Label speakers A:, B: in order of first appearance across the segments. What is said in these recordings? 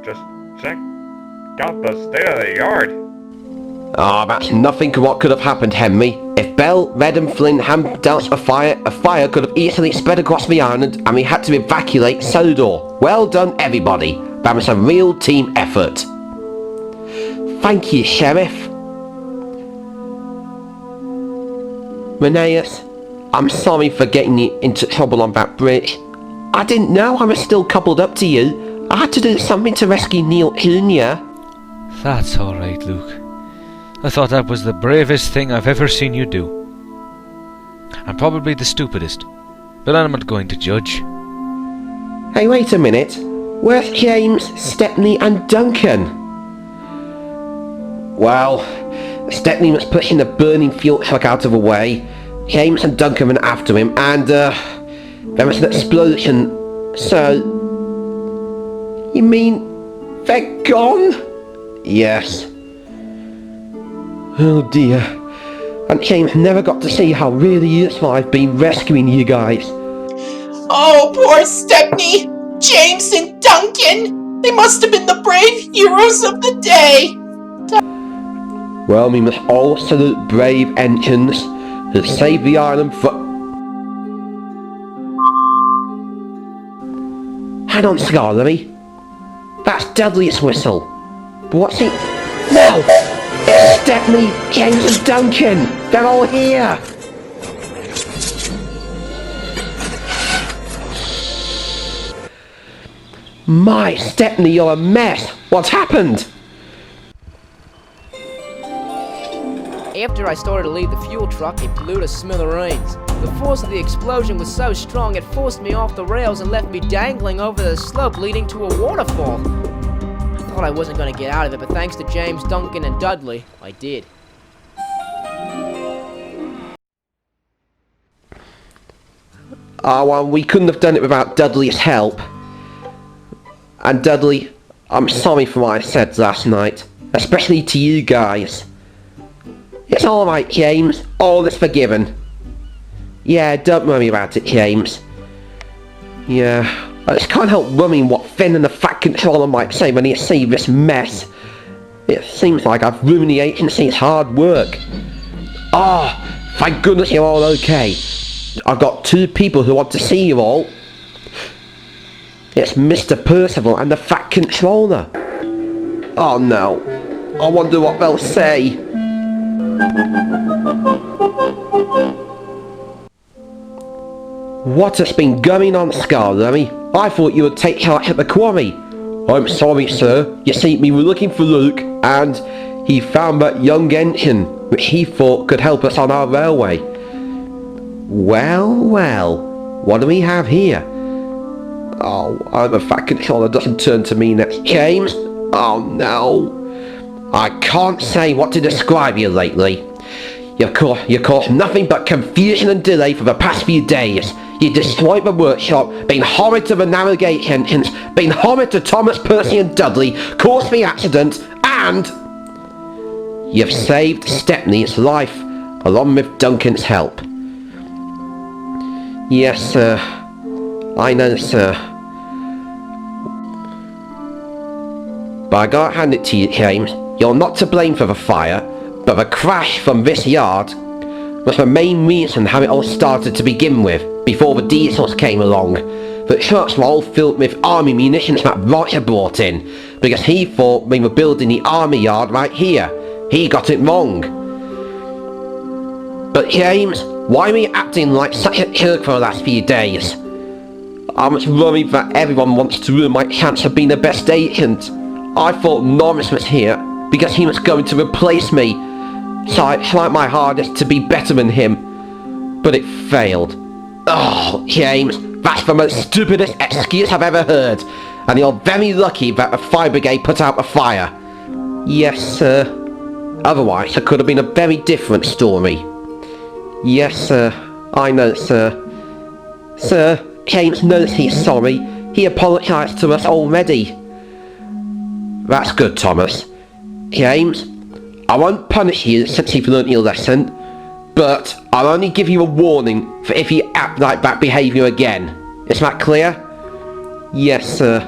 A: Just check out the state of the yard.
B: That's nothing to what could have happened, Henry. If Belle, Red and Flynn hadn't doused a fire could have easily spread across the island and we had to evacuate Sodor. Well done, everybody. That was a real team effort. Thank you, Sheriff. Reneus, I'm sorry for getting you into trouble on that bridge. I didn't know I was still coupled up to you. I had to do something to rescue Neil Jr.
C: That's alright, Luke. I thought that was the bravest thing I've ever seen you do. And probably the stupidest. But I'm not going to judge.
B: Hey, wait a minute. Where's James, Stepney and Duncan? Well, Stepney was pushing the burning fuel truck out of the way. James and Duncan went after him and, there was an explosion. So... You mean... they're gone? Yes. Oh dear. And James never got to see how really useful I've been rescuing you guys.
D: Oh, poor Stepney! James and Duncan! They must have been the brave heroes of the day!
B: Well, we must all salute brave engines who saved the island from... Hang on, Skarloey. That's Dudley's whistle. But what's he... No! It's Stepney, James and Duncan! They're all here! My, Stepney, you're a mess! What's happened?
E: After I started to leave the fuel truck, it blew to smithereens. The force of the explosion was so strong it forced me off the rails and left me dangling over the slope leading to a waterfall. I thought I wasn't going to get out of it, but thanks to James, Duncan, and Dudley, I did.
B: Well, we couldn't have done it without Dudley's help. And Dudley, I'm sorry for what I said last night, especially to you guys. It's alright, James. All is forgiven. Yeah, don't worry about it, James. Yeah, I just can't help worrying what Finn and the Fat Controller might say when they see this mess. It seems like I've ruined the agency's hard work. Thank goodness you're all okay. I've got two people who want to see you all. It's Mr. Percival and the Fat Controller. Oh no. I wonder what they'll say. What has been going on, Skarloey? I thought you would take charge at the quarry. I'm sorry, sir. You see, we were looking for Luke, and he found that young engine, which he thought could help us on our railway. Well, well. What do we have here? Oh, I'm a Fat Controller doesn't turn to me next. James? Oh no. I can't say what to describe you lately. You've caused nothing but confusion and delay for the past few days. You destroyed the workshop, been horrid to the navigation engines, been horrid to Thomas, Percy and Dudley, caused the accident, and... you've saved Stepney's life, along with Duncan's help. Yes, sir. I know, sir. But I gotta hand it to you, James. You're not to blame for the fire, but the crash from this yard was the main reason how it all started to begin with, before the diesels came along. The trucks were all filled with army munitions that Roger brought in, because he thought we were building the army yard right here. He got it wrong. But James, why were you acting like such a jerk for the last few days? I was worried that everyone wants to ruin my chance of being the best agent. I thought Norris was here because he was going to replace me, so I tried my hardest to be better than him, but it failed. Oh, James, that's the most stupidest excuse I've ever heard, and you're very lucky that the fire brigade put out the fire. Yes, sir. Otherwise, it could have been a very different story. Yes, sir. I know, sir. Sir, James knows he's sorry. He apologised to us already. That's good, Thomas. James, I won't punish you since you've learnt your lesson, but I'll only give you a warning for if you act like that behaviour again. Is that clear? Yes, sir.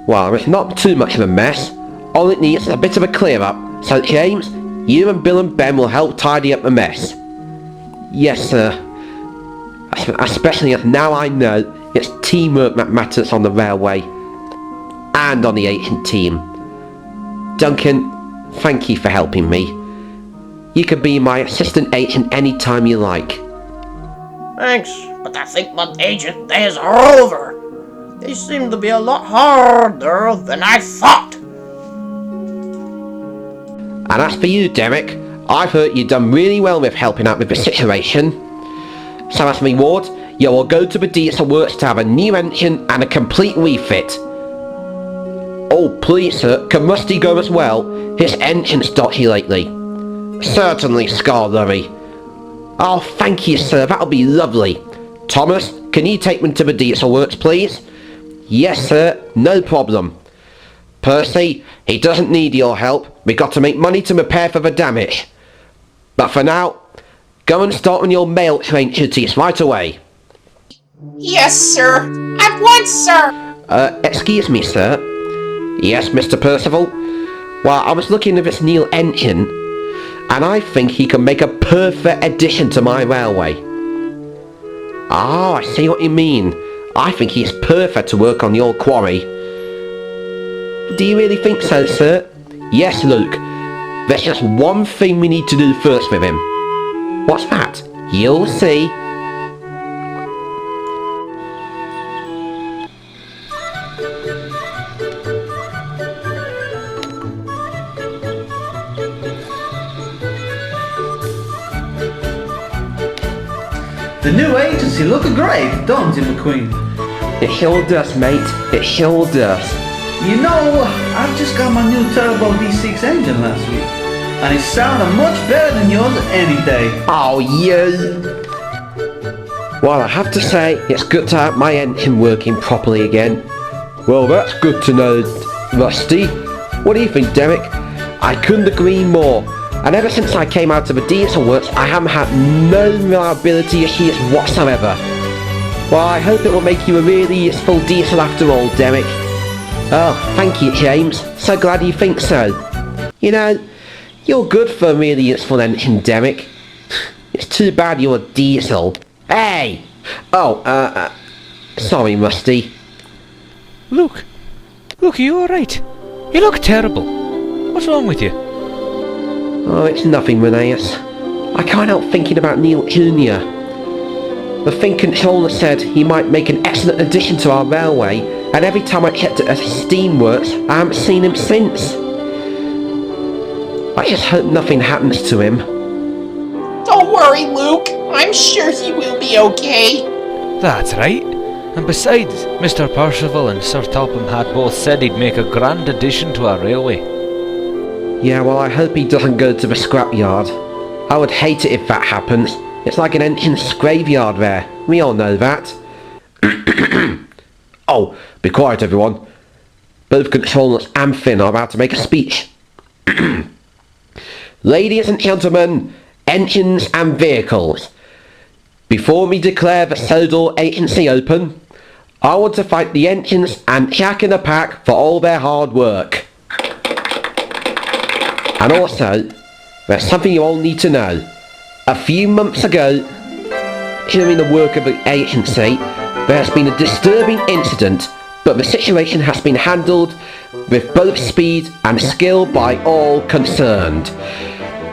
B: Well, it's not too much of a mess. All it needs is a bit of a clear up. So James, you and Bill and Ben will help tidy up the mess. Yes, sir. Especially as now I know it's teamwork that matters on the railway. And on the agent team. Duncan, thank you for helping me. You can be my assistant agent anytime you like.
F: Thanks, but I think my agent days are over. They seem to be a lot harder than I thought.
B: And as for you, Derek, I've heard you've done really well with helping out with the situation. So as a reward, you will go to the diesel works to have a new engine and a complete refit. Oh please sir, can Rusty go as well? His engine's dodgy lately. Certainly, Skarloey. Oh thank you sir, that'll be lovely. Thomas, can you take me to the diesel works please? Yes sir, no problem. Percy, he doesn't need your help. We've got to make money to repair for the damage. But for now, go and start on your mail train duties right away.
D: Yes, sir. At once, sir.
B: Excuse me, sir. Yes, Mr. Percival? Well, I was looking at this new engine, and I think he can make a perfect addition to my railway. Ah, I see what you mean. I think he's perfect to work on your quarry. Do you really think so, sir? Yes, Luke. There's just one thing we need to do first with him. What's that? You'll see.
G: The new agency look great, don't you, McQueen?
B: It sure does, mate. It sure does.
G: You know, I've just got my new turbo V6 engine last week, and it sounded much better than yours any day.
B: Oh, you! Well, I have to say, it's good to have my engine working properly again. Well, that's good to know, Rusty. What do you think, Derek? I couldn't agree more. And ever since I came out of the diesel works, I haven't had no reliability issues whatsoever. Well, I hope it will make you a really useful diesel after all, Derek. Oh, thank you, James. So glad you think so. You know, you're good for a really useful engine, Derek. It's too bad you're a diesel. Hey! Oh, sorry, Rusty.
C: Luke, are you alright? You look terrible. What's wrong with you?
B: Oh, it's nothing, Reneus. I can't help thinking about Neil Jr. The thing controller said he might make an excellent addition to our railway, and every time I checked at his steamworks, I haven't seen him since. I just hope nothing happens to him.
D: Don't worry, Luke. I'm sure he will be okay.
C: That's right. And besides, Mr. Percival and Sir Topham had both said he'd make a grand addition to our railway.
B: Yeah, well, I hope he doesn't go to the scrapyard. I would hate it if that happens. It's like an engine's graveyard there. We all know that. Oh, be quiet, everyone. Both controllers and Finn are about to make a speech. Ladies and gentlemen, engines and vehicles. Before we declare the Sodor agency open, I want to thank the engines and Jack in the Pack for all their hard work. And also, there's something you all need to know. A few months ago, during the work of the agency, there has been a disturbing incident, but the situation has been handled with both speed and skill by all concerned.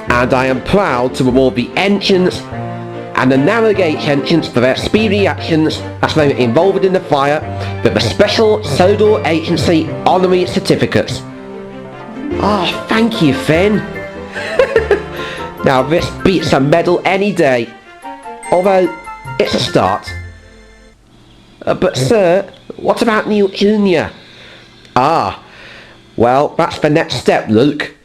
B: And I am proud to reward the engines and the navigate engines for their speedy actions as they were involved in the fire with the special Sodor Agency honorary certificates. Oh, thank you, Finn. Now this beats a medal any day. Although, it's a start. But sir, what about Neil Jr.? Ah, well, that's the next step, Luke.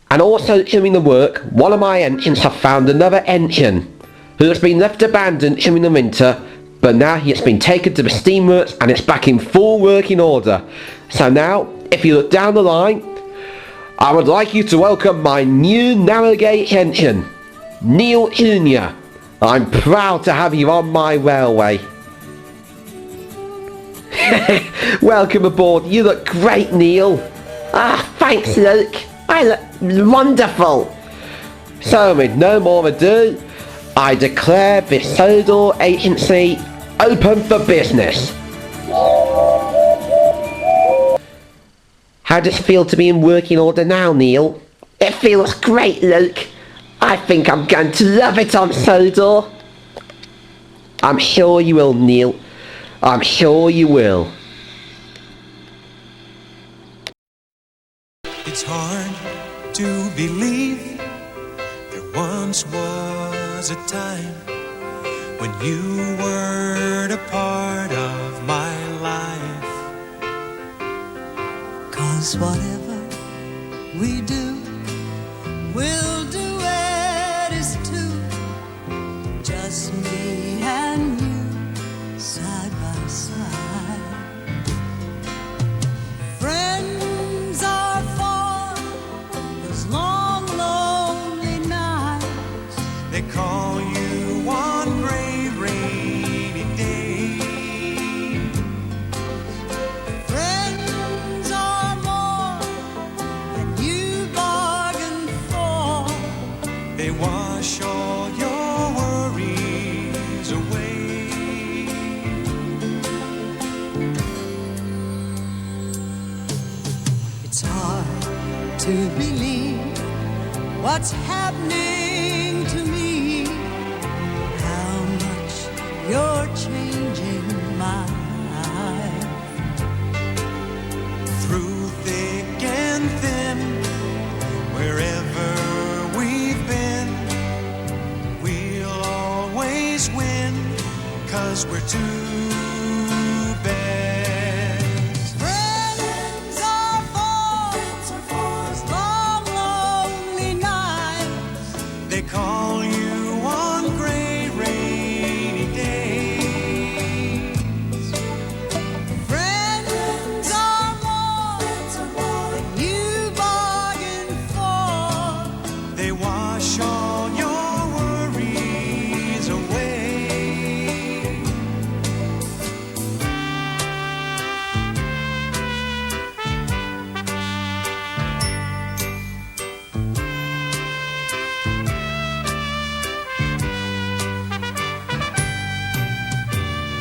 B: And also during the work, one of my engines have found another engine who has been left abandoned during the winter, but now he has been taken to the steamworks and it's back in full working order. So now, if you look down the line, I would like you to welcome my new navigate engine, Neil Jr. I'm proud to have you on my railway. Welcome aboard. You look great, Neil. Ah, thanks, Luke. I look wonderful. So, with no more ado, I declare this Sodor agency open for business. How does it feel to be in working order now, Neil? It feels great, Luke. I think I'm going to love it on Sodor. I'm sure you will, Neil. I'm sure you will.
H: It's hard to believe there once was a time when you weren't a part of my life. 'Cause whatever we do, we'll do it as two, just me and you, side by side. Friends are for those long, lonely nights. They call you on gray, rainy days. Friends are more than you bargained for. They wash all your worries away. It's hard to believe what's happening to me, how much you're changing my life. Through thick and thin, wherever we've been, we'll always win, 'cause we're two best friends are for those long, lonely nights. They call you on gray, rainy days. Friends are more than you bargained for. They wash all your worries away.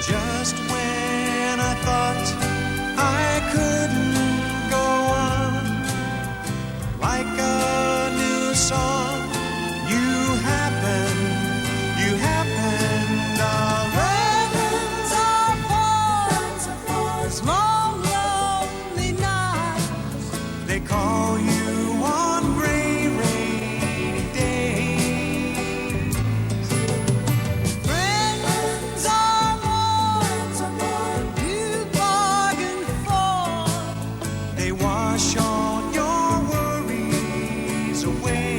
H: Just when I thought I couldn't go on, like a new song, you happened along. Friends are for those long, lonely nights. They call you on gray, rainy days. Friends are more than you bargained for. They wash all your worries away.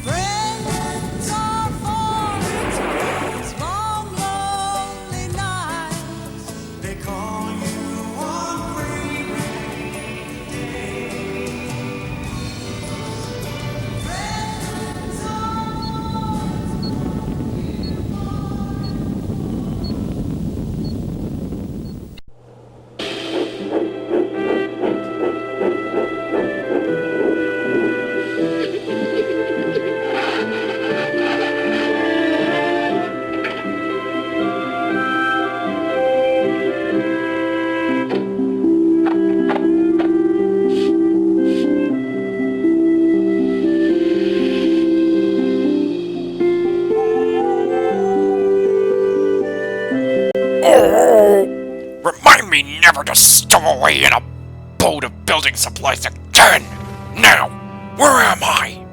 H: Friends are for those long, lonely nights. They call you on gray, rainy days. Friends are
A: Remind me never to stow away in a boat of building supplies again! Now, where am I?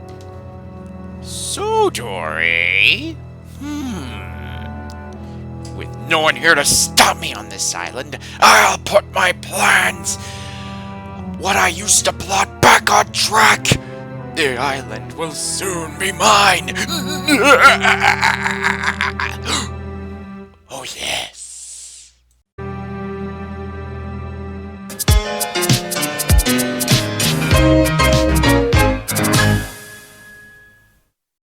A: Sodor, eh? With no one here to stop me on this island, I'll put my plans, what I used to plot, back on track. The island will soon be mine. Oh yes.